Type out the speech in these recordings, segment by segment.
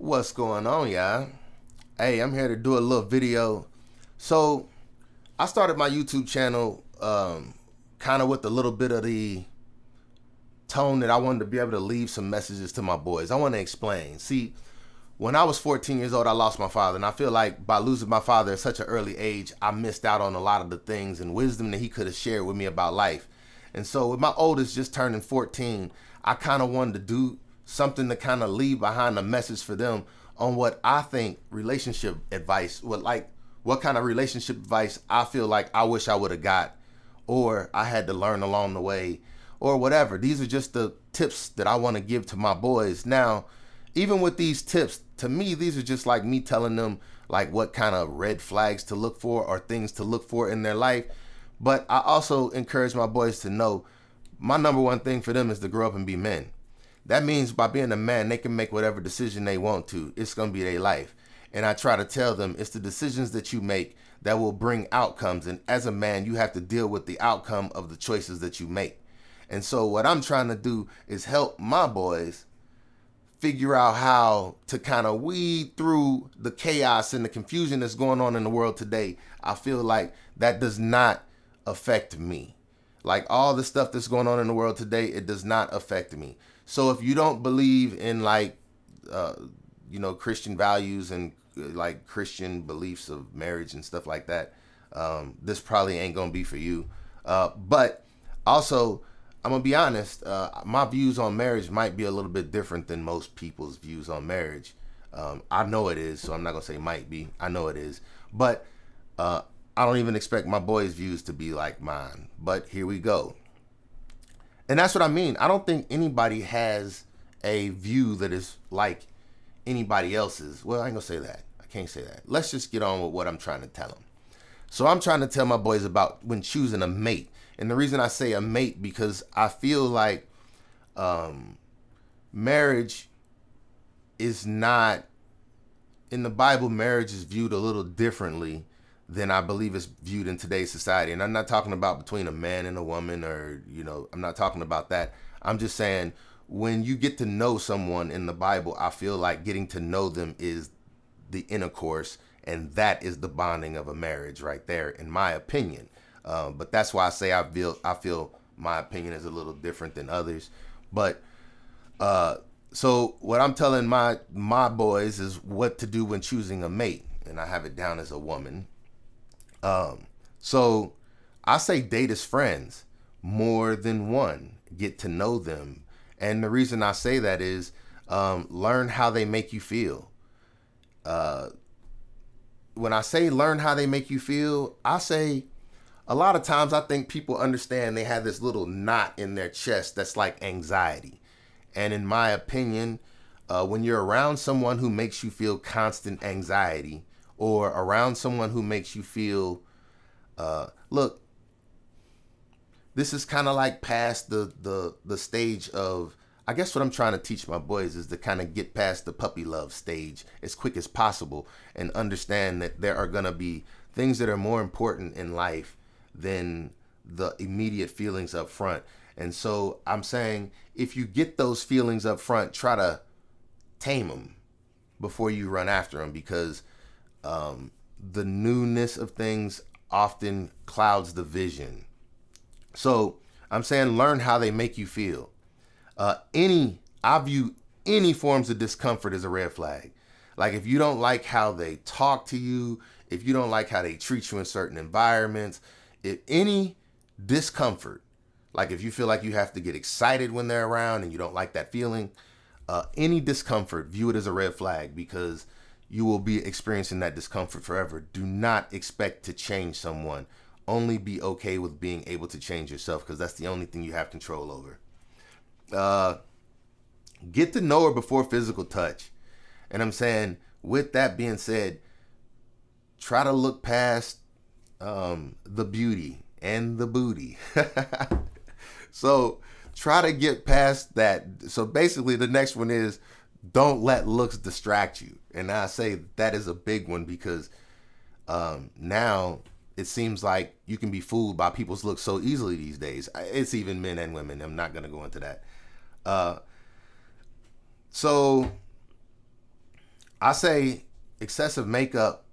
What's going on, y'all? Hey, I'm here to do a little video. So, I started my YouTube channel kind of with a little bit of the tone that I wanted to be able to leave some messages to my boys. I want to explain. See, when I was 14 years old, I lost my father. And I feel like by losing my father at such an early age, I missed out on a lot of the things and wisdom that he could have shared with me about life. And so with my oldest just turning 14, I kind of wanted to do something to kind of leave behind a message for them on what I think relationship advice, what kind of relationship advice I feel like I wish I would have got or I had to learn along the way or whatever. These are just the tips that I want to give to my boys. Now, even with these tips, to me, these are just like me telling them like what kind of red flags to look for or things to look for in their life. But I also encourage my boys to know my number one thing for them is to grow up and be men. That means by being a man, they can make whatever decision they want to. It's going to be their life. And I try to tell them it's the decisions that you make that will bring outcomes. And as a man, you have to deal with the outcome of the choices that you make. And so what I'm trying to do is help my boys figure out how to kind of weed through the chaos and the confusion that's going on in the world today. I feel like that does not affect me. Like all the stuff that's going on in the world today, it does not affect me. So if you don't believe in Christian values and like Christian beliefs of marriage and stuff like that, this probably ain't gonna be for you. But also, I'm gonna be honest. My views on marriage might be a little bit different than most people's views on marriage. I know it is, so I'm not gonna say might be. I know it is, but I don't even expect my boys' views to be like mine. But here we go. And that's what I mean. I don't think anybody has a view that is like anybody else's. Well, I ain't gonna say that. I can't say that. Let's just get on with what I'm trying to tell them. So I'm trying to tell my boys about when choosing a mate. And the reason I say a mate, because I feel like marriage is not, in the Bible, marriage is viewed a little differently than I believe it's viewed in today's society. And I'm not talking about between a man and a woman or, I'm not talking about that. I'm just saying when you get to know someone in the Bible, I feel like getting to know them is the intercourse, and that is the bonding of a marriage right there, in my opinion. But that's why I say I feel my opinion is a little different than others. But so what I'm telling my boys is what to do when choosing a mate, and I have it down as a woman. So I say date as friends, more than one, get to know them. And the reason I say that is learn how they make you feel. When I say learn how they make you feel, I say a lot of times I think people understand they have this little knot in their chest that's like anxiety. And in my opinion, when you're around someone who makes you feel constant anxiety, or around someone who makes you feel, look, this is kind of like past the stage of, I guess what I'm trying to teach my boys is to kind of get past the puppy love stage as quick as possible and understand that there are going to be things that are more important in life than the immediate feelings up front. And so I'm saying if you get those feelings up front, try to tame them before you run after them, because the newness of things often clouds the vision. So I'm saying learn how they make you feel. I view any forms of discomfort as a red flag. Like if you don't like how they talk to you, if you don't like how they treat you in certain environments, if any discomfort, like if you feel like you have to get excited when they're around and you don't like that feeling, any discomfort, view it as a red flag, because you will be experiencing that discomfort forever. Do not expect to change someone. Only be okay with being able to change yourself, because that's the only thing you have control over. Get to know her before physical touch. And I'm saying, with that being said, try to look past the beauty and the booty. So try to get past that. So basically the next one is don't let looks distract you. And I say that is a big one, because now it seems like you can be fooled by people's looks so easily these days. It's even men and women. I'm not going to go into that. So I say excessive makeup,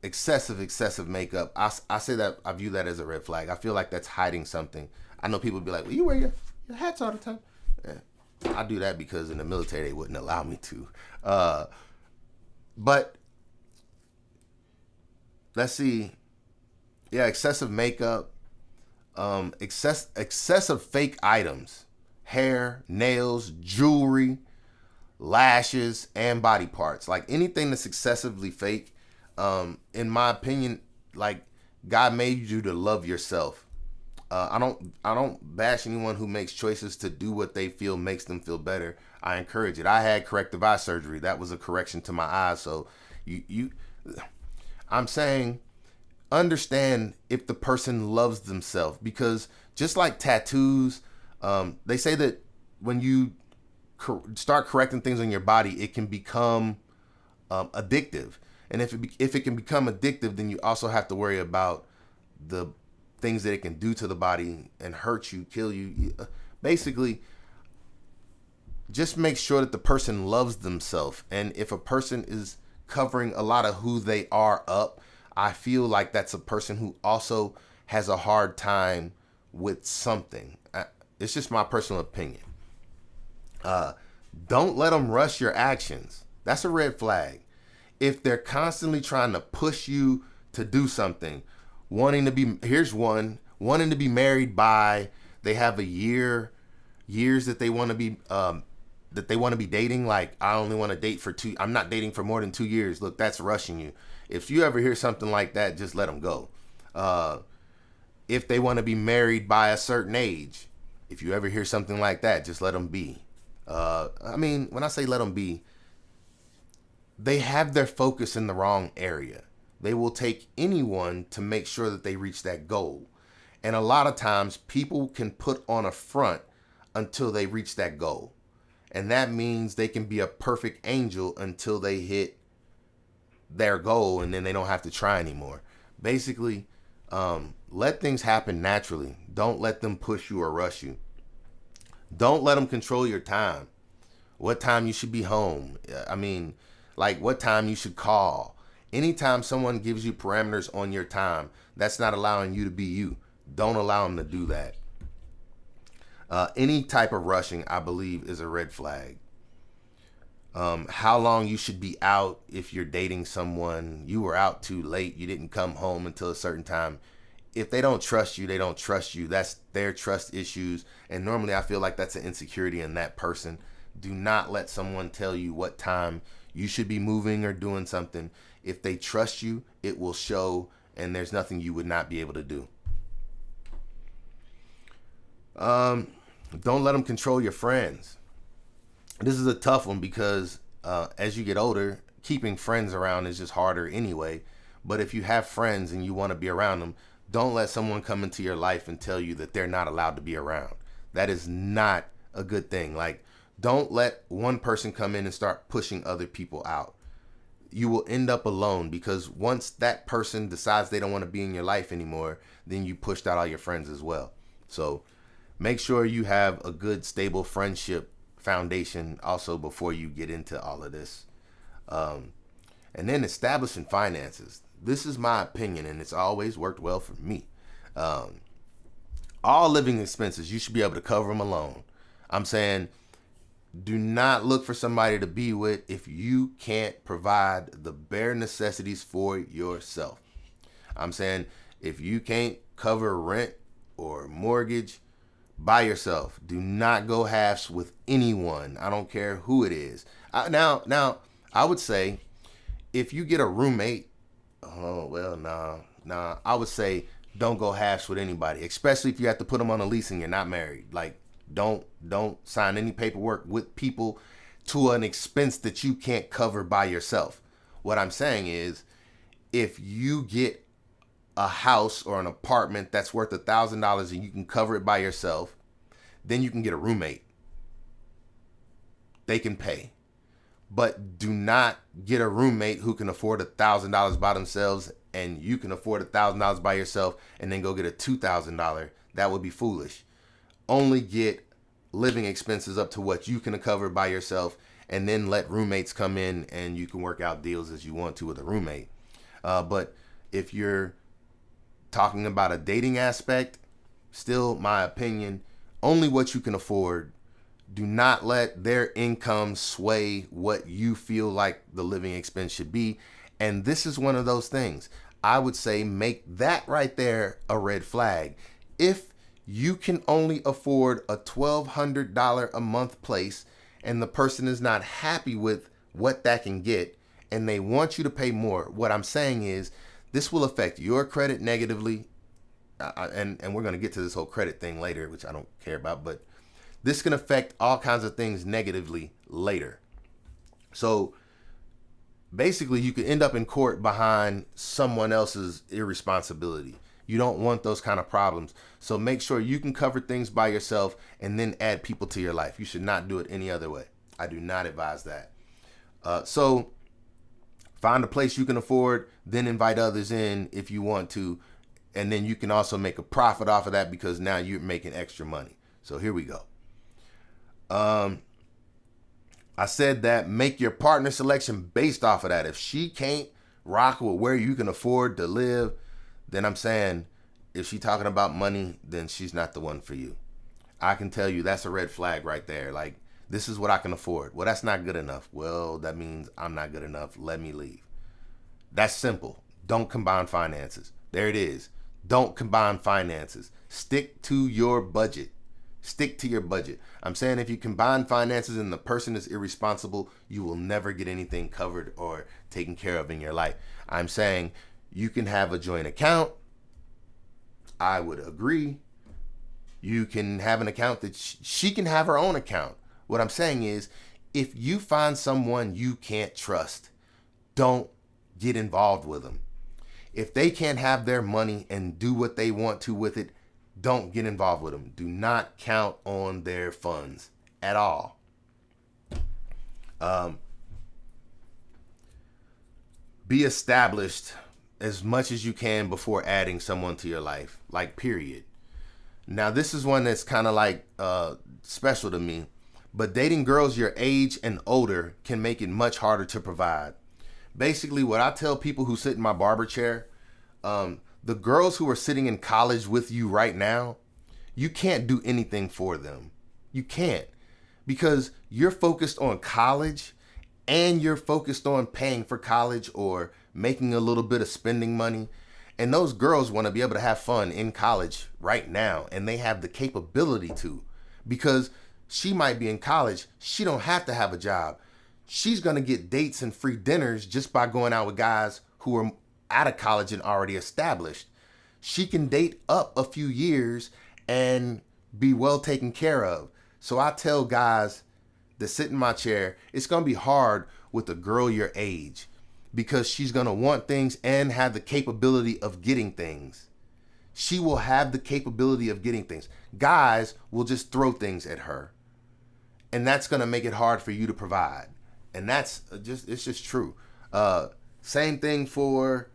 excessive makeup. I say that I view that as a red flag. I feel like that's hiding something. I know people be like, well, you wear your hats all the time. Yeah, I do that because in the military they wouldn't allow me to. But let's see. Yeah, excessive makeup, excessive fake items, hair, nails, jewelry, lashes, and body parts. Like anything that's excessively fake, in my opinion, like God made you to love yourself. I don't bash anyone who makes choices to do what they feel makes them feel better. I encourage it. I had corrective eye surgery. That was a correction to my eyes. So I'm saying understand if the person loves themselves, because just like tattoos, they say that when you start correcting things on your body, it can become addictive. And if it can become addictive, then you also have to worry about the things that it can do to the body and hurt you, kill you. Basically, just make sure that the person loves themselves. And if a person is covering a lot of who they are up, I feel like that's a person who also has a hard time with something. It's just my personal opinion. Don't let them rush your actions. That's a red flag. If they're constantly trying to push you to do something, wanting to be married by, they have years that they want to be dating. Like, I only want to date for I'm not dating for more than 2 years. Look, that's rushing you. If you ever hear something like that, just let them go. If they want to be married by a certain age, if you ever hear something like that, just let them be. I mean, when I say let them be, they have their focus in the wrong area. They will take anyone to make sure that they reach that goal. And a lot of times people can put on a front until they reach that goal. And that means they can be a perfect angel until they hit their goal, and then they don't have to try anymore. Basically, let things happen naturally. Don't let them push you or rush you. Don't let them control your time. What time you should be home. I mean, like what time you should call. Anytime someone gives you parameters on your time, that's not allowing you to be you. Don't allow them to do that. Any type of rushing, I believe, is a red flag. How long you should be out if you're dating someone. You were out too late. You didn't come home until a certain time. If they don't trust you, they don't trust you. That's their trust issues. And normally I feel like that's an insecurity in that person. Do not let someone tell you what time you should be moving or doing something. If they trust you, it will show, and there's nothing you would not be able to do. Don't let them control your friends. This is a tough one because as you get older, keeping friends around is just harder anyway. But if you have friends and you want to be around them, don't let someone come into your life and tell you that they're not allowed to be around. That is not a good thing. Like, don't let one person come in and start pushing other people out. You will end up alone, because once that person decides they don't want to be in your life anymore, then you pushed out all your friends as well. So make sure you have a good, stable friendship foundation also before you get into all of this. And then establishing finances. This is my opinion, and it's always worked well for me. All living expenses, you should be able to cover them alone. I'm saying, do not look for somebody to be with if you can't provide the bare necessities for yourself. I'm saying, if you can't cover rent or mortgage by yourself, do not go halves with anyone. I don't care who it is. Now, I would say if you get a roommate, I would say don't go halves with anybody, especially if you have to put them on a lease and you're not married. Like, don't sign any paperwork with people to an expense that you can't cover by yourself. What I'm saying is, if you get a house or an apartment that's worth $1,000 and you can cover it by yourself, then you can get a roommate. They can pay. But do not get a roommate who can afford $1,000 by themselves and you can afford $1,000 by yourself and then go get a $2,000. That would be foolish. Only get living expenses up to what you can cover by yourself, and then let roommates come in and you can work out deals as you want to with a roommate. But if you're talking about a dating aspect, still, my opinion, only what you can afford. Do not let their income sway what you feel like the living expense should be. And this is one of those things. I would say make that right there a red flag. If you can only afford a $1,200 a month place and the person is not happy with what that can get and they want you to pay more, what I'm saying is this will affect your credit negatively. And we're going to get to this whole credit thing later, which I don't care about, but this can affect all kinds of things negatively later. So basically, you could end up in court behind someone else's irresponsibility. You don't want those kind of problems. So make sure you can cover things by yourself and then add people to your life. You should not do it any other way. I do not advise that. So find a place you can afford, then invite others in if you want to. And then you can also make a profit off of that because now you're making extra money. So here we go. I said that make your partner selection based off of that. If she can't rock with where you can afford to live, then I'm saying if she's talking about money, then she's not the one for you. I can tell you that's a red flag right there. Like, this is what I can afford. Well, that's not good enough. Well, that means I'm not good enough. Let me leave. That's simple. Don't combine finances. There it is. Don't combine finances. Stick to your budget. Stick to your budget. I'm saying if you combine finances and the person is irresponsible, you will never get anything covered or taken care of in your life. I'm saying you can have a joint account. I would agree. You can have an account that she can have her own account. What I'm saying is if you find someone you can't trust, don't get involved with them. If they can't have their money and do what they want to with it, don't get involved with them. Do not count on their funds at all. Be established as much as you can before adding someone to your life, like period. Now, this is one that's kind of like special to me, but dating girls your age and older can make it much harder to provide. Basically, what I tell people who sit in my barber chair, the girls who are sitting in college with you right now, you can't do anything for them. You can't, because you're focused on college and you're focused on paying for college or making a little bit of spending money. And those girls want to be able to have fun in college right now, and they have the capability to, because she might be in college. She don't have to have a job. She's going to get dates and free dinners just by going out with guys who are out of college and already established. She can date up a few years and be well taken care of. So I tell guys that sit in my chair, it's going to be hard with a girl your age because she's going to want things and have the capability of getting things. She will have the capability of getting things. Guys will just throw things at her, and that's going to make it hard for you to provide. And that's it's just true. Same thing for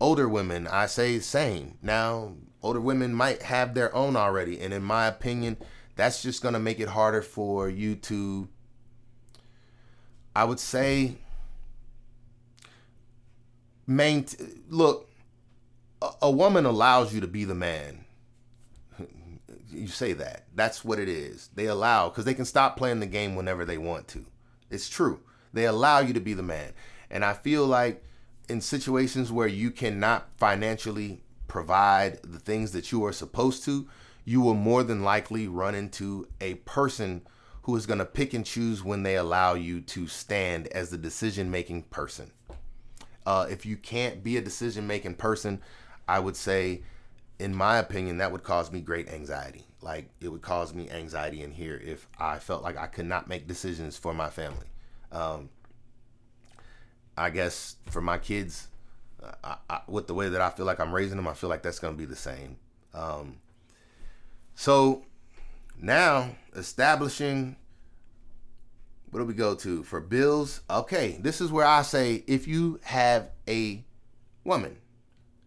older women. I say same. Now, older women might have their own already. And in my opinion, that's just going to make it harder for you to, I would say, look, a woman allows you to be the man. You say that. That's what it is. They allow, because they can stop playing the game whenever they want to. It's true. They allow you to be the man. And I feel like in situations where you cannot financially provide the things that you are supposed to, you will more than likely run into a person who is going to pick and choose when they allow you to stand as the decision-making person. If you can't be a decision-making person, I would say, in my opinion, that would cause me great anxiety. Like, it would cause me anxiety in here if I felt like I could not make decisions for my family. I guess for my kids, with the way that I feel like I'm raising them, I feel like that's going to be the same. So now establishing, what do we go to for bills? Okay, this is where I say if you have a woman,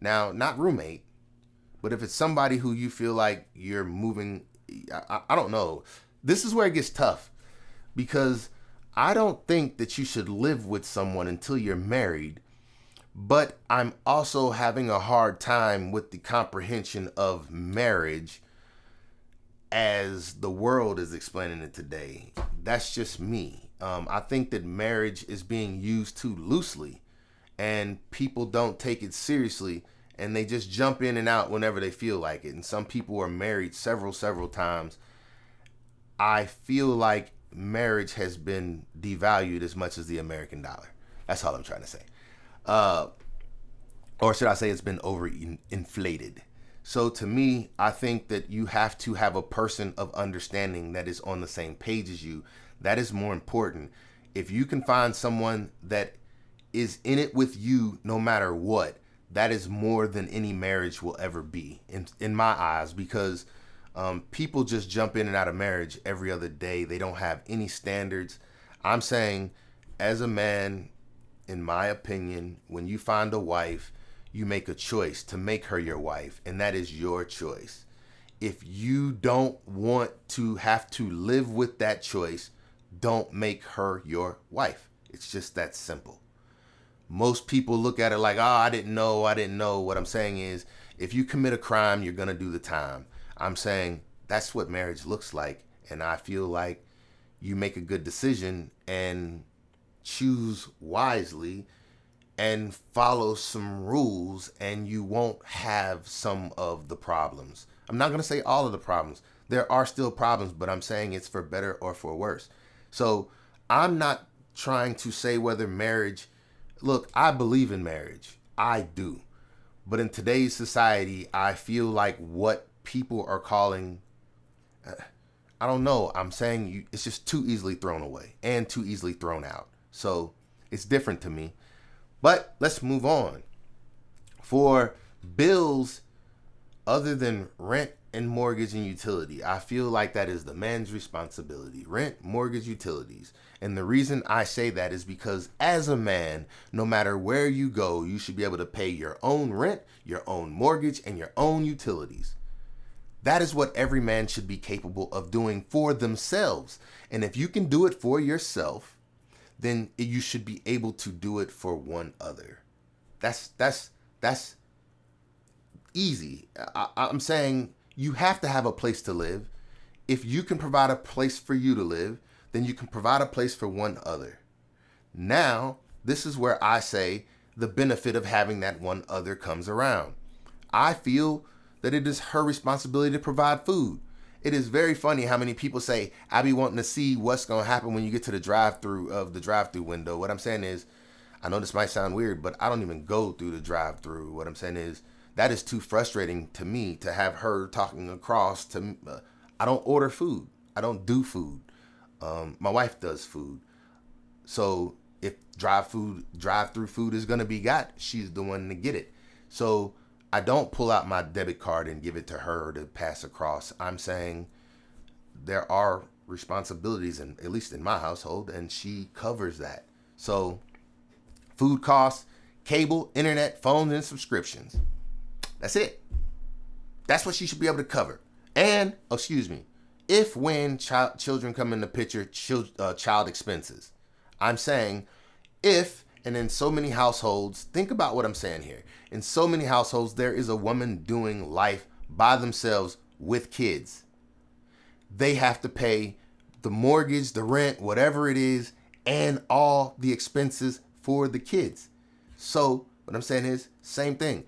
now not roommate, but if it's somebody who you feel like you're moving, I don't know. This is where it gets tough, because I don't think that you should live with someone until you're married, but I'm also having a hard time with the comprehension of marriage as the world is explaining it today. That's just me. I think that marriage is being used too loosely, and people don't take it seriously, and they just jump in and out whenever they feel like it. And some people are married several times. I feel like marriage has been devalued as much as the American dollar. That's all I'm trying to say. Uh, or should I say it's been overinflated. So to me, I think that you have to have a person of understanding that is on the same page as you. That is more important. If you can find someone that is in it with you no matter what, that is more than any marriage will ever be in my eyes, because people just jump in and out of marriage every other day. They don't have any standards. I'm saying, as a man, in my opinion, when you find a wife, you make a choice to make her your wife, and that is your choice. If you don't want to have to live with that choice, don't make her your wife. It's just that simple. Most people look at it like, oh, I didn't know. What I'm saying is, if you commit a crime, you're going to do the time. I'm saying that's what marriage looks like. And I feel like you make a good decision and choose wisely and follow some rules, and you won't have some of the problems. I'm not going to say all of the problems. There are still problems, but I'm saying it's for better or for worse. So I'm not trying to say whether marriage, look, I believe in marriage. I do. But in today's society, I feel like what people are calling, I don't know, I'm saying it's just too easily thrown away and too easily thrown out. So it's different to me. But let's move on. For bills other than rent and mortgage and utility, I feel like that is the man's responsibility. Rent, mortgage, utilities. And the reason I say that is because as a man, no matter where you go, you should be able to pay your own rent, your own mortgage, and your own utilities. That is what every man should be capable of doing for themselves. And if you can do it for yourself, then you should be able to do it for one other. That's easy. I'm saying you have to have a place to live. If you can provide a place for you to live, then you can provide a place for one other. Now, this is where I say the benefit of having that one other comes around. I feel that it is her responsibility to provide food. It is very funny how many people say, I be wanting to see what's going to happen when you get to the drive-through window. What I'm saying is, I know this might sound weird, but I don't even go through the drive-through. What I'm saying is, that is too frustrating to me to have her talking across to me. I don't order food. I don't do food. My wife does food. So if drive-through food is going to be got, she's the one to get it. So I don't pull out my debit card and give it to her to pass across. I'm saying there are responsibilities, at least in my household, and she covers that. So food costs, cable, internet, phones, and subscriptions. That's it. That's what she should be able to cover. And, if when children come in the picture, child expenses. I'm saying if, and in so many households, think about what I'm saying here. In so many households, there is a woman doing life by themselves with kids. They have to pay the mortgage, the rent, whatever it is, and all the expenses for the kids. So what I'm saying is, same thing.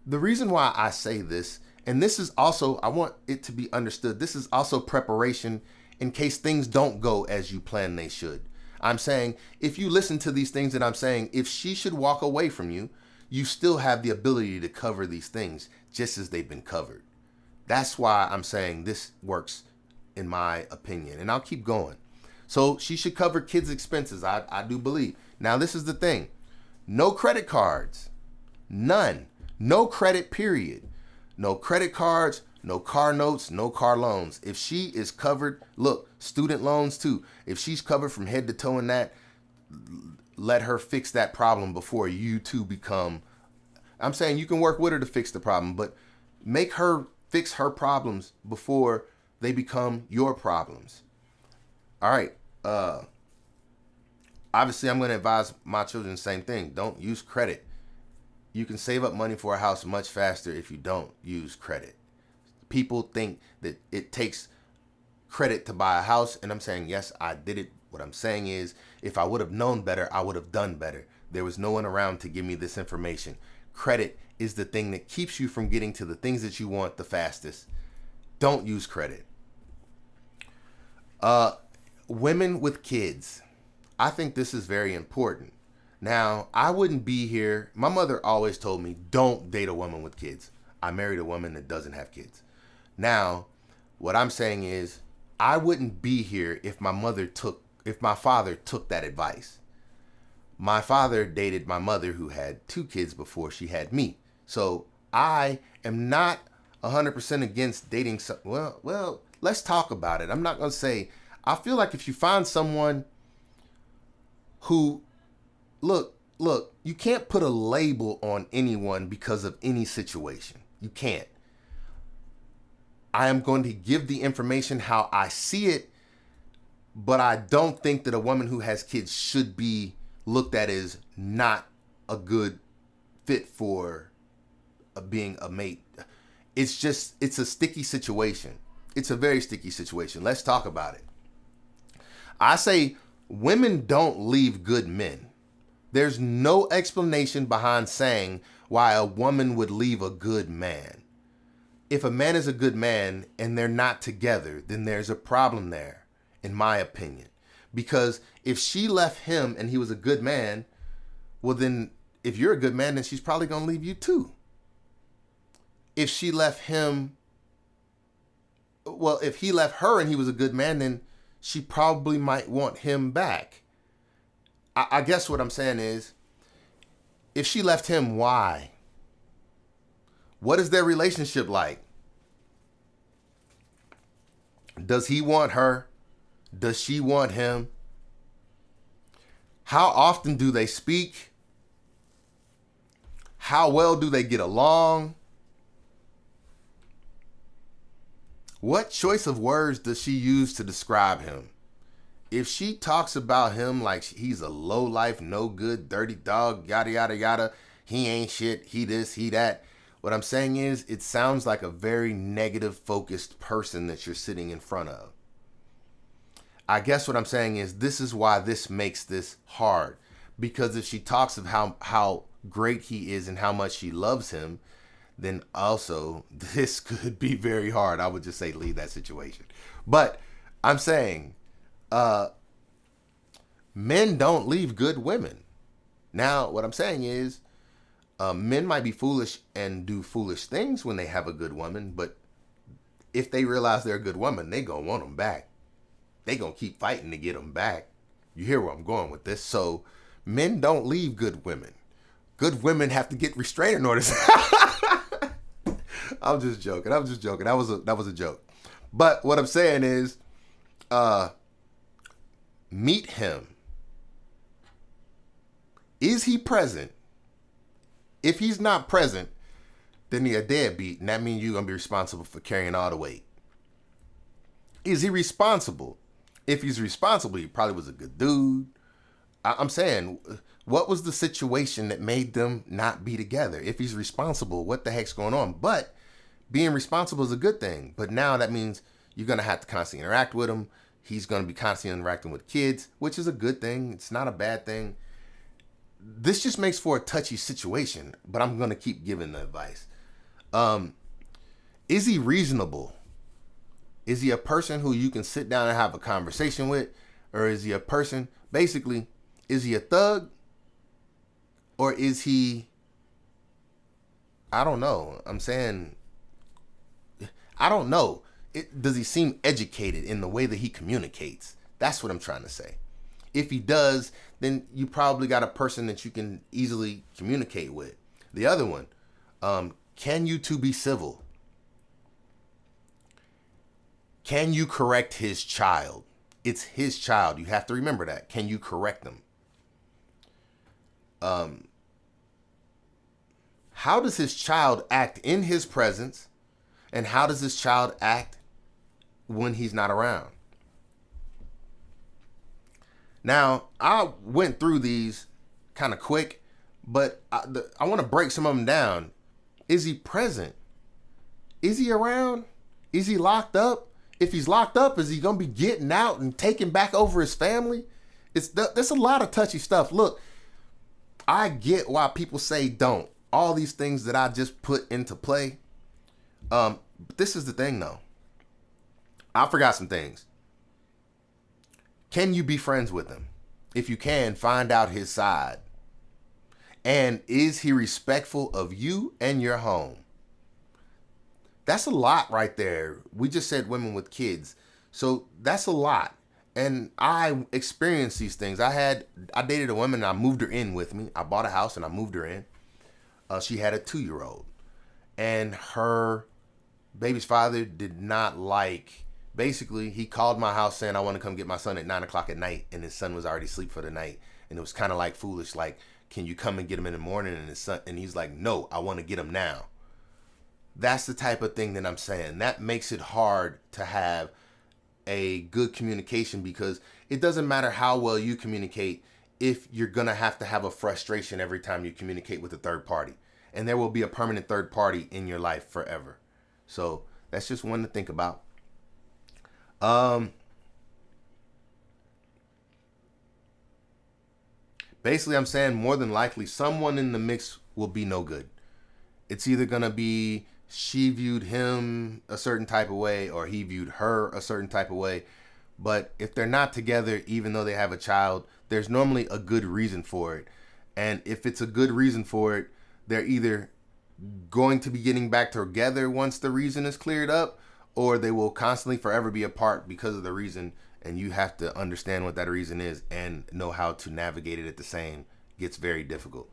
The reason why I say this, and this is also, I want it to be understood, this is also preparation in case things don't go as you plan they should. I'm saying, if you listen to these things that I'm saying, if she should walk away from you, you still have the ability to cover these things just as they've been covered. That's why I'm saying this works in my opinion. And I'll keep going. So she should cover kids' expenses. I do believe. Now, this is the thing. No credit cards. None. No credit, period. No credit cards, no car notes, no car loans. If she is covered, look, student loans too. If she's covered from head to toe in that, let her fix that problem before you two become, I'm saying you can work with her to fix the problem, but make her fix her problems before they become your problems. All right. Obviously, I'm going to advise my children the same thing. Don't use credit. You can save up money for a house much faster if you don't use credit. People think that it takes credit to buy a house, and I'm saying, yes, I did it. What I'm saying is, if I would have known better, I would have done better. There was no one around to give me this information. Credit is the thing that keeps you from getting to the things that you want the fastest. Don't use credit. Women with kids. I think this is very important. Now, I wouldn't be here. My mother always told me, don't date a woman with kids. I married a woman that doesn't have kids. Now, what I'm saying is, I wouldn't be here if my father took that advice. My father dated my mother who had 2 kids before she had me. So I am not 100% against dating. Well, let's talk about it. I'm not going to say, I feel like if you find someone who, look, you can't put a label on anyone because of any situation. You can't. I am going to give the information how I see it, but I don't think that a woman who has kids should be looked at as not a good fit for being a mate. It's a sticky situation. It's a very sticky situation. Let's talk about it. I say women don't leave good men. There's no explanation behind saying why a woman would leave a good man. If a man is a good man and they're not together, then there's a problem there, in my opinion. Because if she left him and he was a good man, well then, if you're a good man, then she's probably going to leave you too. If she left him, well, if he left her and he was a good man, then she probably might want him back. I guess what I'm saying is, if she left him, why? What is their relationship like? Does he want her? Does she want him? How often do they speak? How well do they get along? What choice of words does she use to describe him? If she talks about him like he's a low-life, no good, dirty dog, yada, yada, yada, he ain't shit, he this, he that. What I'm saying is, it sounds like a very negative focused person that you're sitting in front of. I guess what I'm saying is, this is why this makes this hard. Because if she talks of how great he is and how much she loves him, then also this could be very hard. I would just say leave that situation. But I'm saying, men don't leave good women. Now, what I'm saying is, men might be foolish and do foolish things when they have a good woman, but if they realize they're a good woman, they gonna want them back. They gonna keep fighting to get them back. You hear where I'm going with this? So men don't leave good women. Good women have to get restraining orders. I'm just joking. That was a joke. But what I'm saying is, meet him. Is he present? If he's not present, then he's a deadbeat, and that means you're going to be responsible for carrying all the weight. Is he responsible? If he's responsible, he probably was a good dude. I'm saying, what was the situation that made them not be together? If he's responsible, what the heck's going on? But being responsible is a good thing. But now that means you're going to have to constantly interact with him. He's going to be constantly interacting with kids, which is a good thing. It's not a bad thing. This just makes for a touchy situation, but I'm going to keep giving the advice. Is he reasonable? Is he a person who you can sit down and have a conversation with? Or is he a person, basically, is he a thug? Or is he, I don't know. I'm saying, I don't know. Does he seem educated in the way that he communicates? That's what I'm trying to say. If he does, then you probably got a person that you can easily communicate with. The other one, can you two be civil? Can you correct his child? It's his child. You have to remember that. Can you correct them? How does his child act in his presence? And how does his child act when he's not around? Now, I went through these kind of quick, but I want to break some of them down. Is he present? Is he around? Is he locked up? If he's locked up, is he going to be getting out and taking back over his family? There's a lot of touchy stuff. Look, I get why people say don't. All these things that I just put into play. But this is the thing, though. I forgot some things. Can you be friends with him? If you can, find out his side. And is he respectful of you and your home? That's a lot right there. We just said women with kids. So that's a lot. And I experienced these things. I dated a woman and I moved her in with me. I bought a house and I moved her in. She had a 2-year-old. And her baby's father did not like, basically, he called my house saying, I want to come get my son at 9 o'clock at night. And his son was already asleep for the night. And it was kind of like foolish, like, can you come and get him in the morning? And he's like, no, I want to get him now. That's the type of thing that I'm saying. That makes it hard to have a good communication, because it doesn't matter how well you communicate if you're going to have a frustration every time you communicate with a third party. And there will be a permanent third party in your life forever. So that's just one to think about. Basically, I'm saying more than likely someone in the mix will be no good. It's either going to be she viewed him a certain type of way or he viewed her a certain type of way. But if they're not together, even though they have a child, there's normally a good reason for it. And if it's a good reason for it, they're either going to be getting back together once the reason is cleared up, or they will constantly forever be apart because of the reason. And you have to understand what that reason is and know how to navigate it at the same. Gets very difficult.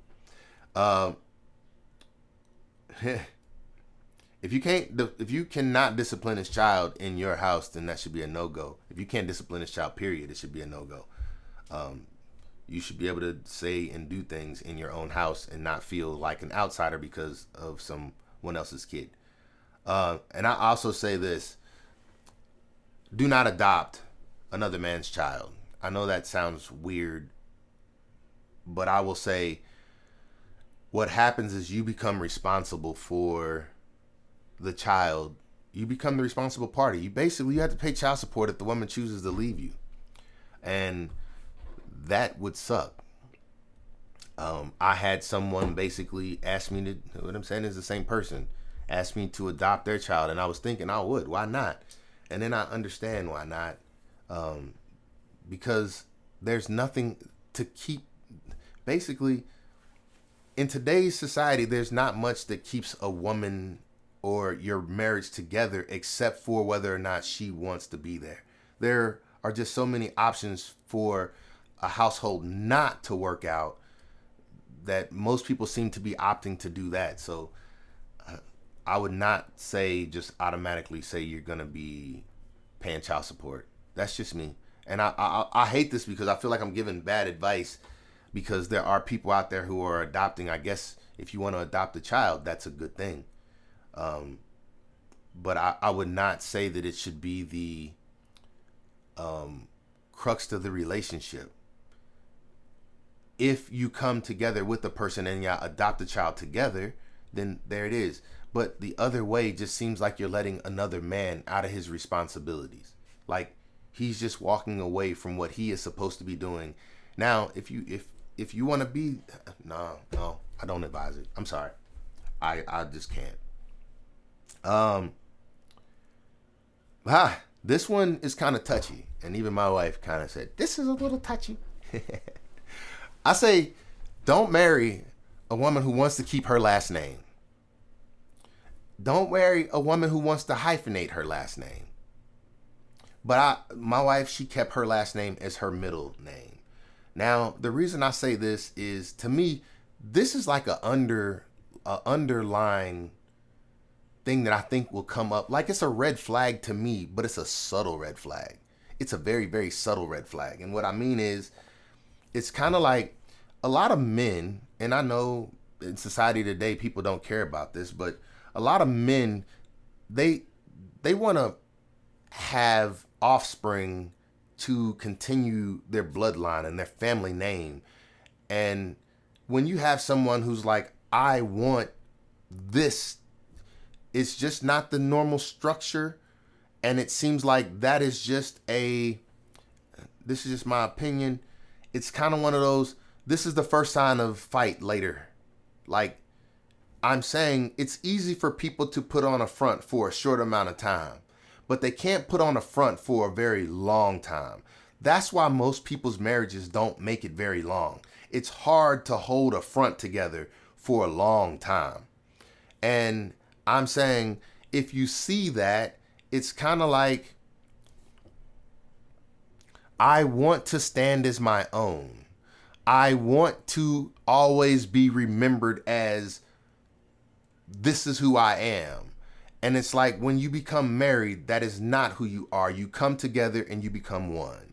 If you cannot discipline his child in your house, then that should be a no-go. If you can't discipline his child, period, it should be a no-go. You should be able to say and do things in your own house and not feel like an outsider because of someone else's kid. And I also say this: do not adopt another man's child. I know that sounds weird, but I will say what happens is you become responsible for the child. You become the responsible party. You have to pay child support if the woman chooses to leave you. And that would suck. I had someone basically ask me to, what I'm saying is the same person, asked me to adopt their child. And I was thinking I would. Why not? And then I understand why not. Because there's nothing to keep. Basically, in today's society, there's not much that keeps a woman or your marriage together except for whether or not she wants to be there. There are just so many options for a household not to work out that most people seem to be opting to do that. So I would not say just automatically say you're going to be paying child support. That's just me. And I hate this because I feel like I'm giving bad advice, because there are people out there who are adopting. I guess if you want to adopt a child, that's a good thing. But I would not say that it should be the crux to the relationship. If you come together with the person and y'all adopt a child together, then there it is. But the other way just seems like you're letting another man out of his responsibilities. Like he's just walking away from what he is supposed to be doing. Now, if you want to be, no, I don't advise it. I'm sorry. I just can't. This one is kind of touchy, and even my wife kind of said this is a little touchy. I say, don't marry a woman who wants to keep her last name. Don't marry a woman who wants to hyphenate her last name. But my wife, she kept her last name as her middle name. Now, the reason I say this is, to me, this is like a underlying thing that I think will come up. Like, it's a red flag to me, but it's a subtle red flag. It's a very, very subtle red flag. And what I mean is, it's kind of like a lot of men, and I know in society today people don't care about this, but a lot of men, they want to have offspring to continue their bloodline and their family name. And when you have someone who's like, I want this, it's just not the normal structure. And it seems like that is just this is just my opinion. It's kind of one of those, this is the first sign of fight later. Like, I'm saying it's easy for people to put on a front for a short amount of time, but they can't put on a front for a very long time. That's why most people's marriages don't make it very long. It's hard to hold a front together for a long time. And I'm saying if you see that, it's kind of like, I want to stand as my own. I want to always be remembered as, this is who I am. And it's like when you become married, that is not who you are. You come together and you become one.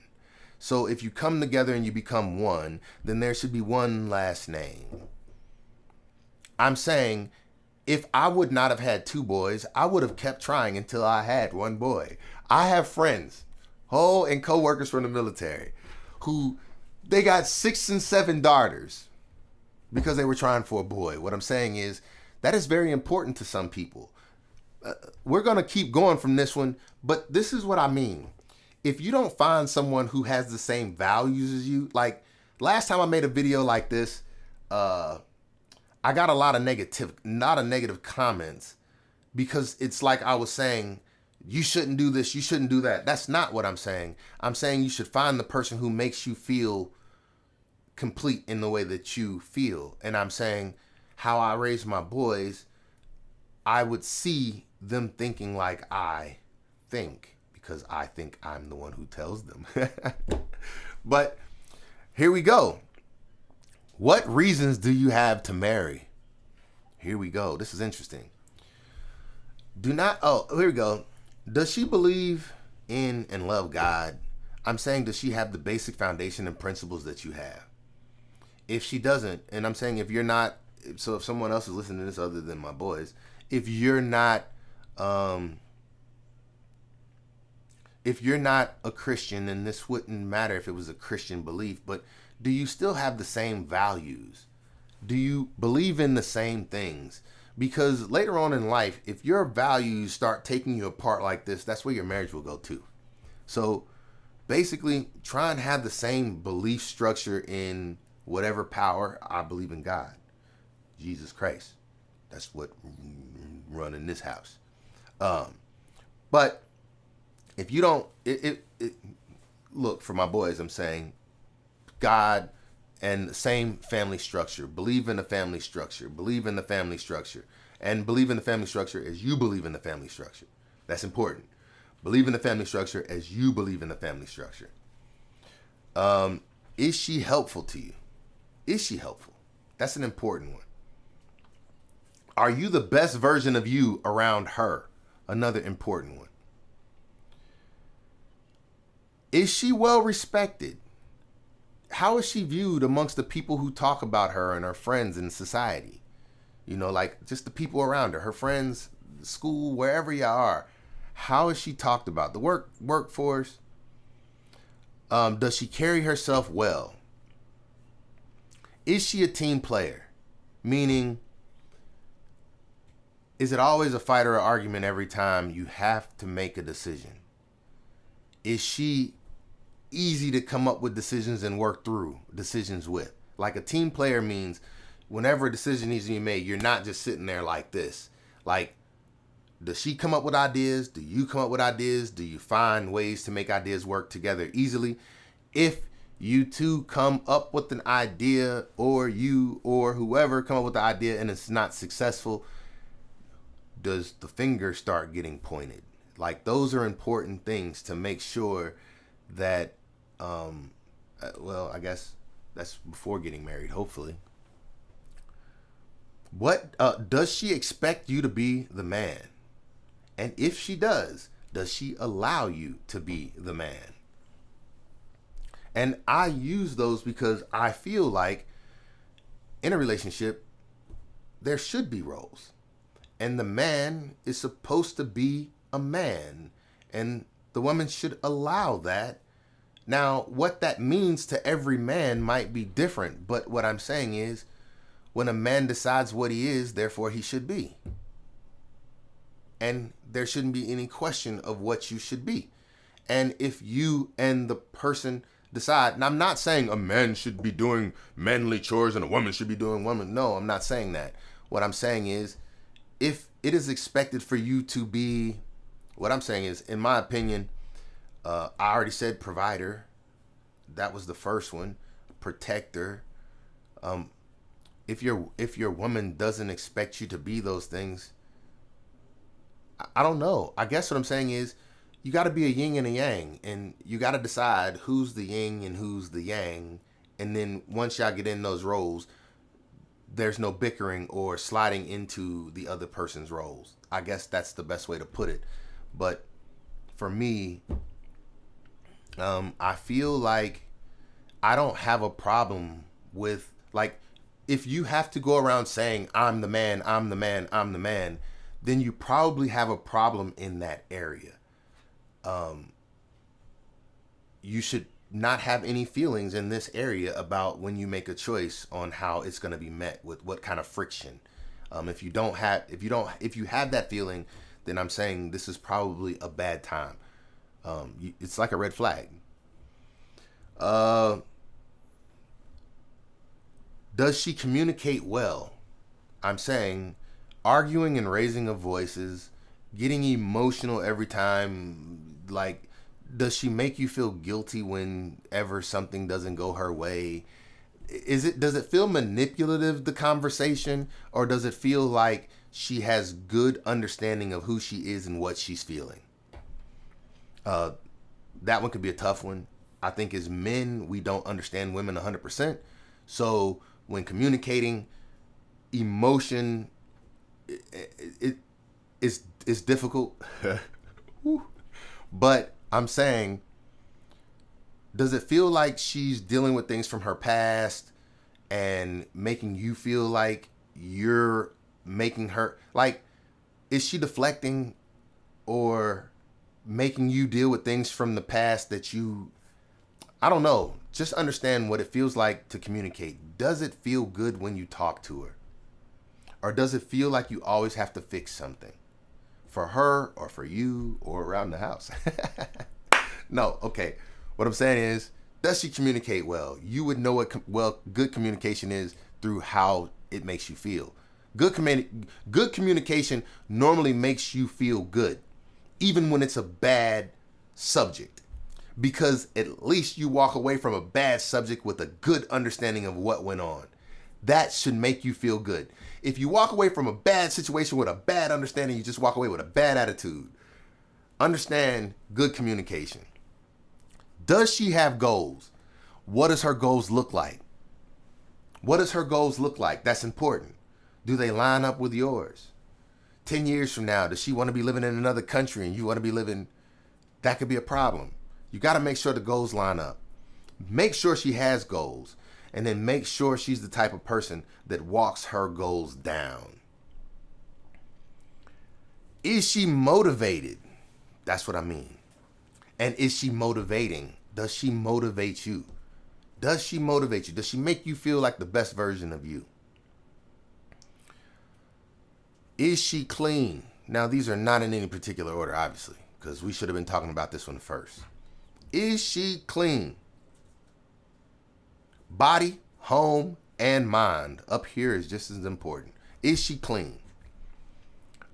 So if you come together and you become one, then there should be one last name. I'm saying if I would not have had two boys, I would have kept trying until I had one boy. I have friends, and co-workers from the military who they got 6 and 7 daughters because they were trying for a boy. What I'm saying is that is very important to some people. We're going to keep going from this one, but this is what I mean. If you don't find someone who has the same values as you, like last time I made a video like this, I got a lot of negative comments because it's like I was saying, you shouldn't do this, you shouldn't do that. That's not what I'm saying. I'm saying you should find the person who makes you feel complete in the way that you feel. And I'm saying how I raise my boys, I would see them thinking like I think, because I think I'm the one who tells them. But here we go. What reasons do you have to marry? Here we go. This is interesting. Here we go. Does she believe in and love God? I'm saying, does she have the basic foundation and principles that you have? If she doesn't, and I'm saying if you're not, so if someone else is listening to this other than my boys, if you're not a Christian, then this wouldn't matter if it was a Christian belief, but do you still have the same values? Do you believe in the same things? Because later on in life, if your values start taking you apart like this, that's where your marriage will go to. So basically, try and have the same belief structure in whatever power. I believe in God, Jesus Christ. That's what run in this house. But if you don't, look, for my boys, I'm saying God and the same family structure. Believe in the family structure. Believe in the family structure. And believe in the family structure as you believe in the family structure. That's important. Believe in the family structure as you believe in the family structure. Is she helpful to you? Is she helpful? That's an important one. Are you the best version of you around her? Another important one. Is she well respected? How is she viewed amongst the people who talk about her and her friends in society? You know, like just the people around her, her friends, school, wherever you are. How is she talked about? The workforce. Does she carry herself well? Is she a team player? Meaning, is it always a fight or an argument every time you have to make a decision? Is she easy to come up with decisions and work through decisions with? Like a team player means whenever a decision needs to be made, you're not just sitting there like this. Like, does she come up with ideas? Do you come up with ideas? Do you find ways to make ideas work together easily? If you two come up with an idea, or you or whoever come up with the idea and it's not successful, does the finger start getting pointed? Like, those are important things to make sure that, well, I guess that's before getting married, hopefully. What does she expect you to be the man? And if she does she allow you to be the man? And I use those because I feel like in a relationship, there should be roles. And the man is supposed to be a man. And the woman should allow that Now, what that means to every man might be different, but what I'm saying is when a man decides what he is, therefore he should be. And there shouldn't be any question of what you should be. And if you and the person decide, and I'm not saying a man should be doing manly chores and a woman should be doing woman. No, I'm not saying that. What I'm saying is, if it is expected for you to be, what I'm saying is, in my opinion, I already said provider. That was the first one. Protector. If your woman doesn't expect you to be those things, I don't know. I guess what I'm saying is, you got to be a yin and a yang, and you got to decide who's the yin and who's the yang. And then once y'all get in those roles, there's no bickering or sliding into the other person's roles. I guess that's the best way to put it. But for me, I feel like I don't have a problem with, like, if you have to go around saying, I'm the man, I'm the man, I'm the man, then you probably have a problem in that area. You should not have any feelings in this area about when you make a choice on how it's going to be met with what kind of friction. If you have that feeling, then I'm saying this is probably a bad time. It's like a red flag. Does she communicate well? I'm saying arguing and raising of voices, getting emotional every time. Like, does she make you feel guilty whenever something doesn't go her way? Does it feel manipulative, the conversation, or does it feel like she has good understanding of who she is and what she's feeling? That one could be a tough one. I think as men, we don't understand women 100%. So when communicating emotion, it's difficult. But I'm saying, does it feel like she's dealing with things from her past and making you feel like you're making her, like, is she deflecting or making you deal with things from the past that I don't know. Just understand what it feels like to communicate. Does it feel good when you talk to her? Or does it feel like you always have to fix something? For her or for you or around the house? No, okay. What I'm saying is, does she communicate well? You would know what good communication is through how it makes you feel. Good communication normally makes you feel good, even when it's a bad subject. Because at least you walk away from a bad subject with a good understanding of what went on. That should make you feel good. If you walk away from a bad situation with a bad understanding, you just walk away with a bad attitude. Understand good communication. Does she have goals? What does her goals look like? What does her goals look like? That's important. Do they line up with yours? 10 years from now, does she want to be living in another country and you want to be living? That could be a problem. You got to make sure the goals line up. Make sure she has goals. And then make sure she's the type of person that walks her goals down. Is she motivated? That's what I mean. And is she motivating? Does she motivate you? Does she motivate you? Does she make you feel like the best version of you? Is she clean? Now, these are not in any particular order, obviously, because we should have been talking about this one first. Is she clean? Body, home, and mind. Up here is just as important. Is she clean?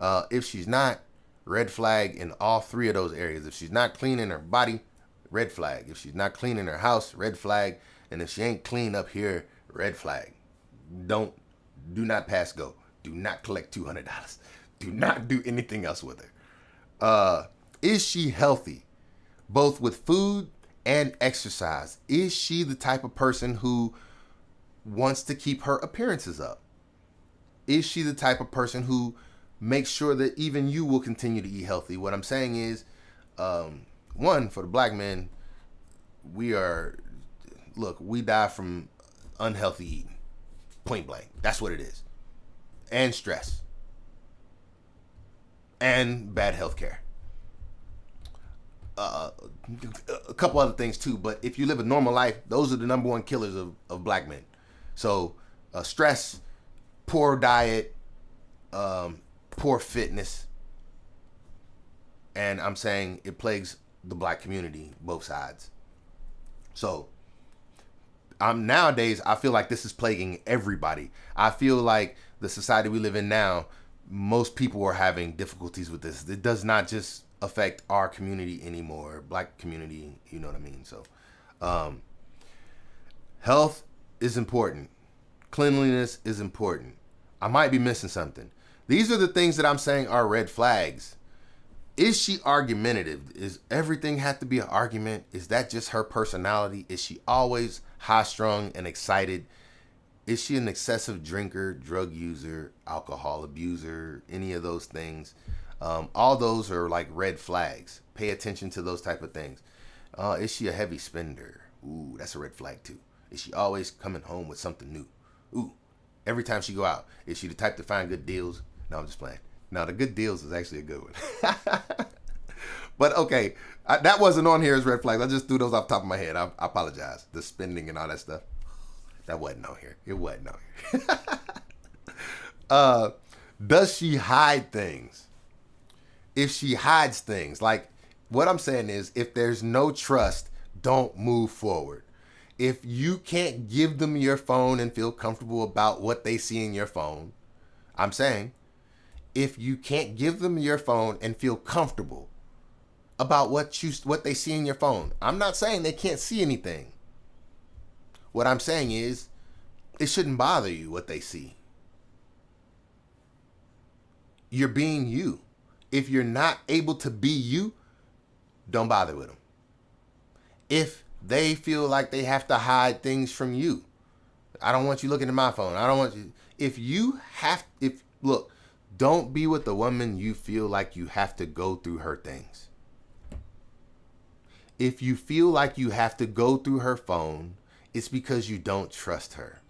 If she's not, red flag in all three of those areas. If she's not clean in her body, red flag. If she's not clean in her house, red flag. And if she ain't clean up here, red flag. Do not pass go. Do not collect $200. Do not do anything else with her. Is she healthy? Both with food and exercise. Is she the type of person who wants to keep her appearances up? Is she the type of person who makes sure that even you will continue to eat healthy? What I'm saying is, one, for the black men, we die from unhealthy eating. Point blank. That's what it is. And stress. And bad health care. uh, a couple other things too. But if you live a normal life, those are the number one killers of black men. So stress, poor diet, poor fitness, and I'm saying it plagues the black community, both sides. So nowadays I feel like this is plaguing everybody. I feel like the society we live in now, most people are having difficulties with this. It does not just affect our community anymore, black community, you know what I mean? So health is important. Cleanliness is important. I might be missing something. These are the things that I'm saying are red flags. Is she argumentative? Is everything have to be an argument? Is that just her personality? Is she always high-strung and excited? Is she an excessive drinker, drug user, alcohol abuser, any of those things? All those are like red flags. Pay attention to those type of things. Is she a heavy spender? Ooh, that's a red flag too. Is she always coming home with something new? Ooh, every time she go out. Is she the type to find good deals? No, I'm just playing. No, the good deals is actually a good one. But okay, that wasn't on here as red flags. I just threw those off the top of my head. I apologize. The spending and all that stuff. That wasn't on here. It wasn't on here. Does she hide things? If she hides things, like what I'm saying is, if there's no trust, don't move forward. If you can't give them your phone and feel comfortable about what they see in your phone, I'm saying, if you can't give them your phone and feel comfortable about what they see in your phone, I'm not saying they can't see anything. What I'm saying is, it shouldn't bother you what they see. You're being you. If you're not able to be you, don't bother with them. If they feel like they have to hide things from you, I don't want you looking at my phone. I don't want you. Look, don't be with a woman you feel like you have to go through her things. If you feel like you have to go through her phone, it's because you don't trust her.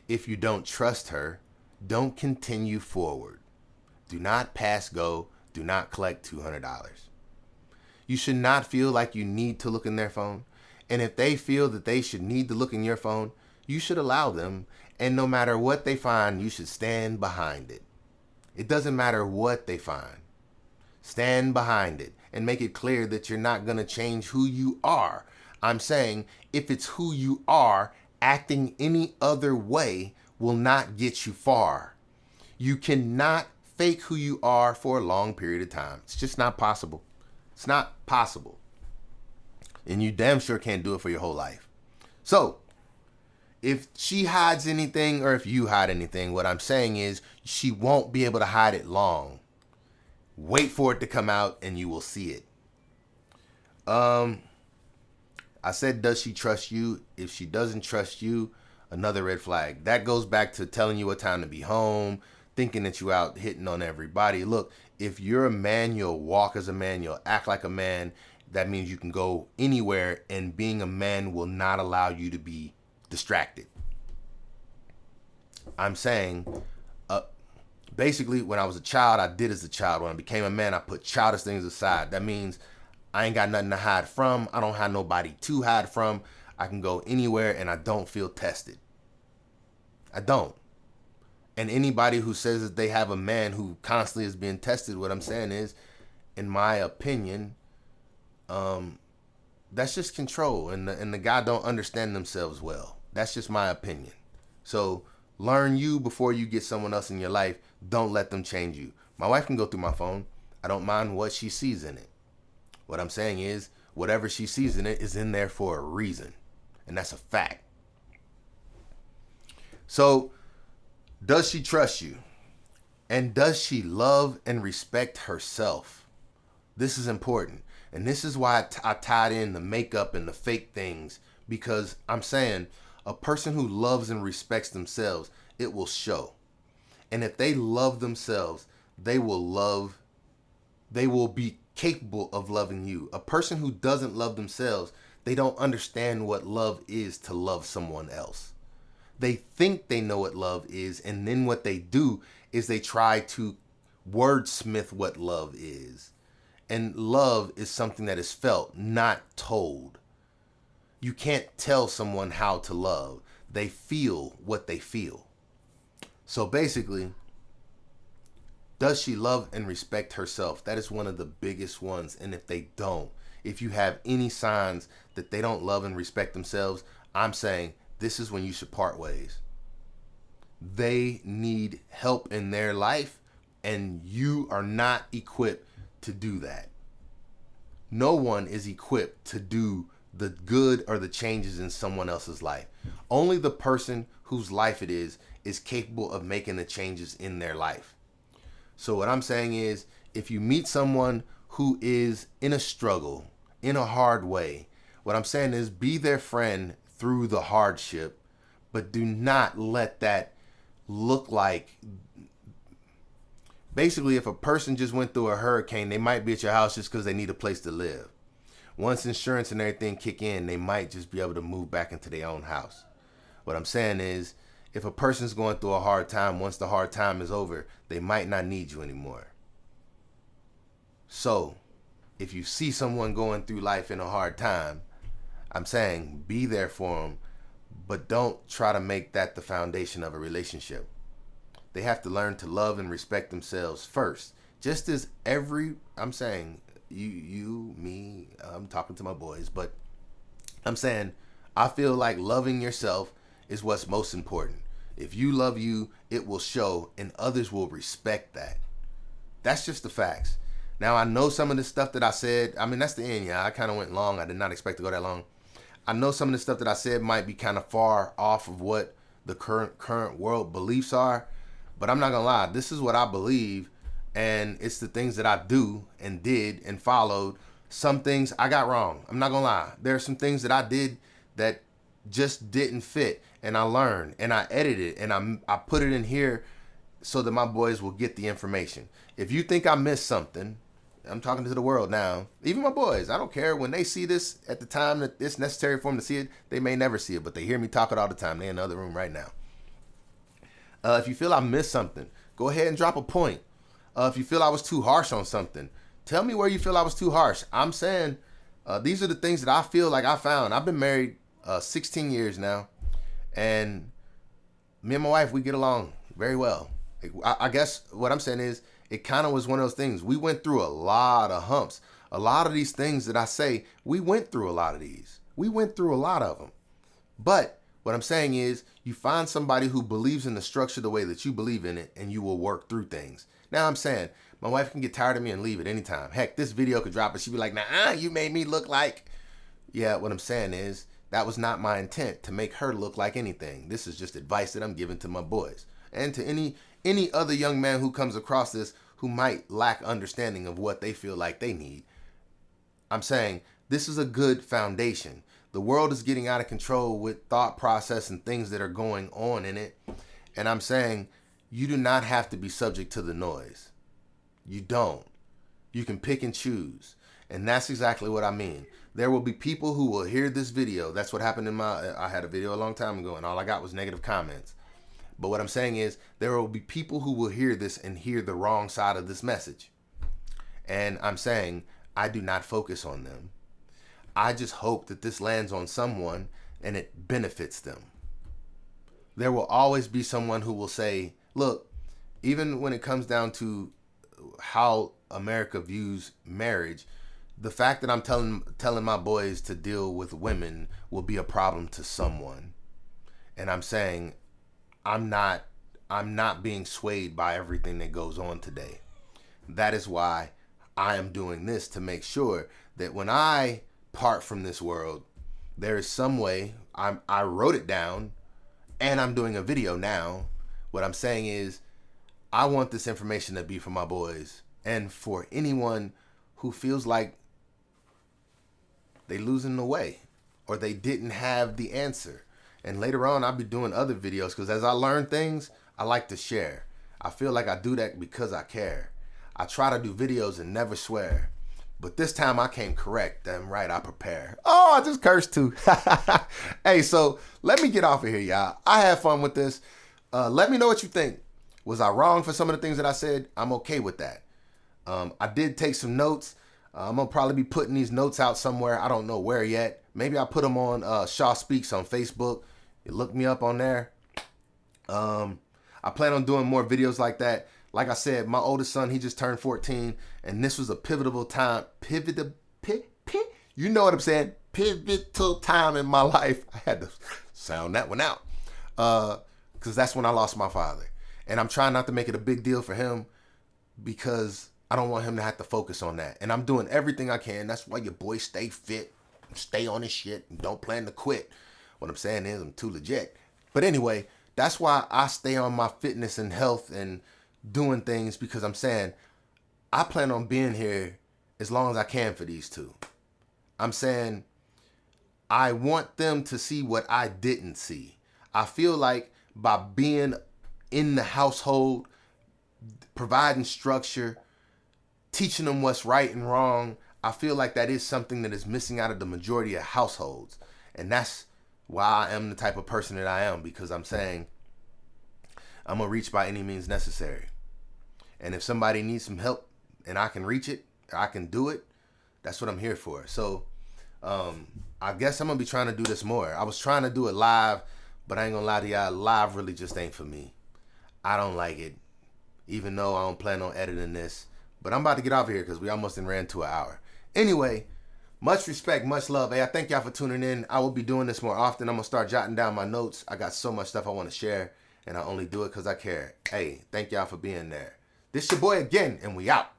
If you don't trust her, don't continue forward. Do not pass go. Do not collect $200. You should not feel like you need to look in their phone. And if they feel that they should need to look in your phone, you should allow them. And no matter what they find, you should stand behind it. It doesn't matter what they find. Stand behind it and make it clear that you're not going to change who you are. I'm saying if it's who you are, acting any other way will not get you far. You cannot fake who you are for a long period of time. It's just not possible. It's not possible. And you damn sure can't do it for your whole life. So, if she hides anything or if you hide anything, what I'm saying is she won't be able to hide it long. Wait for it to come out and you will see it. I said, does she trust you? If she doesn't trust you, another red flag. That goes back to telling you what time to be home, thinking that you out hitting on everybody. Look, if you're a man, you'll walk as a man, you'll act like a man. That means you can go anywhere, and being a man will not allow you to be distracted. I'm saying, basically, when I was a child, I did as a child. When I became a man, I put childish things aside. That means I ain't got nothing to hide from. I don't have nobody to hide from. I can go anywhere, and I don't feel tested. I don't. And anybody who says that they have a man who constantly is being tested, what I'm saying is, in my opinion, that's just control, and the guy don't understand themselves well. That's just my opinion. So learn you before you get someone else in your life. Don't let them change you. My wife can go through my phone. I don't mind what she sees in it. What I'm saying is, whatever she sees in it is in there for a reason, and that's a fact. So, does she trust you? And does she love and respect herself? This is important. And this is why I tied in the makeup and the fake things, because I'm saying a person who loves and respects themselves, it will show. And if they love themselves, they will be capable of loving you. A person who doesn't love themselves, they don't understand what love is to love someone else. They think they know what love is, and then what they do is they try to wordsmith what love is. And love is something that is felt, not told. You can't tell someone how to love. They feel what they feel. So basically, does she love and respect herself? That is one of the biggest ones. And if they don't, if you have any signs that they don't love and respect themselves, I'm saying this is when you should part ways. They need help in their life, and you are not equipped to do that. No one is equipped to do the good or the changes in someone else's life. Only the person whose life it is capable of making the changes in their life. So what I'm saying is, if you meet someone who is in a struggle, in a hard way, what I'm saying is be their friend through the hardship, but do not let that look like, basically, if a person just went through a hurricane, they might be at your house just because they need a place to live. Once insurance and everything kick in, they might just be able to move back into their own house. What I'm saying is, if a person's going through a hard time, once the hard time is over, they might not need you anymore. So, if you see someone going through life in a hard time, I'm saying be there for them, but don't try to make that the foundation of a relationship. They have to learn to love and respect themselves first. Just as I'm saying, you, me, I'm talking to my boys, but I'm saying, I feel like loving yourself is what's most important. If you love you, it will show, and others will respect that. That's just the facts. Now, I know some of the stuff that I said, I mean, that's the end, yeah. I kind of went long. I did not expect to go that long. I know some of the stuff that I said might be kind of far off of what the current world beliefs are, but I'm not gonna lie. This is what I believe, and it's the things that I do and did and followed. Some things I got wrong. I'm not gonna lie. There are some things that I did that just didn't fit, and I learned, and I edited, and I put it in here so that my boys will get the information. If you think I missed something, I'm talking to the world now. Even my boys, I don't care. When they see this at the time that it's necessary for them to see it, they may never see it, but they hear me talk it all the time. They're in the other room right now. If you feel I missed something, go ahead and drop a point. If you feel I was too harsh on something, tell me where you feel I was too harsh. I'm saying these are the things that I feel like I found. I've been married 16 years now, and me and my wife, we get along very well. I guess what I'm saying is, it kind of was one of those things. We went through a lot of humps. A lot of these things that I say, we went through a lot of these. We went through a lot of them. But what I'm saying is, you find somebody who believes in the structure the way that you believe in it, and you will work through things. Now, I'm saying, my wife can get tired of me and leave at any time. Heck, this video could drop and she'd be like, nah, you made me look like... Yeah, what I'm saying is, that was not my intent to make her look like anything. This is just advice that I'm giving to my boys. And to any other young man who comes across this who might lack understanding of what they feel like they need. I'm saying this is a good foundation. The world is getting out of control with thought process and things that are going on in it. And I'm saying you do not have to be subject to the noise. You don't. You can pick and choose. And that's exactly what I mean. There will be people who will hear this video. That's what happened I had a video a long time ago, and all I got was negative comments. But what I'm saying is, there will be people who will hear this and hear the wrong side of this message. And I'm saying, I do not focus on them. I just hope that this lands on someone and it benefits them. There will always be someone who will say, look, even when it comes down to how America views marriage, the fact that I'm telling my boys to deal with women will be a problem to someone. And I'm saying, I'm not being swayed by everything that goes on today. That is why I am doing this, to make sure that when I part from this world, there is some way. I wrote it down, and I'm doing a video now. What I'm saying is, I want this information to be for my boys and for anyone who feels like they losing the way or they didn't have the answer. And later on, I'll be doing other videos, because as I learn things, I like to share. I feel like I do that because I care. I try to do videos and never swear. But this time I came correct. Damn right, I prepare. Oh, I just cursed too. Hey, so let me get off of here, y'all. I had fun with this. Let me know what you think. Was I wrong for some of the things that I said? I'm okay with that. I did take some notes. I'm gonna probably be putting these notes out somewhere. I don't know where yet. Maybe I put them on Shaw Speaks on Facebook. You look me up on there. I plan on doing more videos like that. Like I said, my oldest son, he just turned 14, and this was a pivotal time. You know what I'm saying? Pivotal time in my life. I had to sound that one out. Because that's when I lost my father. And I'm trying not to make it a big deal for him because I don't want him to have to focus on that. And I'm doing everything I can. That's why your boy stay fit, stay on his shit, and don't plan to quit. What I'm saying is I'm too legit. But anyway, that's why I stay on my fitness and health and doing things, because I'm saying I plan on being here as long as I can for these two. I'm saying I want them to see what I didn't see. I feel like by being in the household, providing structure, teaching them what's right and wrong, I feel like that is something that is missing out of the majority of households. And that's why I am the type of person that I am, because I'm saying I'm going to reach by any means necessary. And if somebody needs some help and I can reach it, or I can do it, that's what I'm here for. So I guess I'm going to be trying to do this more. I was trying to do it live, but I ain't going to lie to y'all, live really just ain't for me. I don't like it, even though I don't plan on editing this. But I'm about to get off here because we almost ran to an hour. Anyway, much respect, much love. Hey, I thank y'all for tuning in. I will be doing this more often. I'm going to start jotting down my notes. I got so much stuff I want to share, and I only do it because I care. Hey, thank y'all for being there. This your boy again, and we out.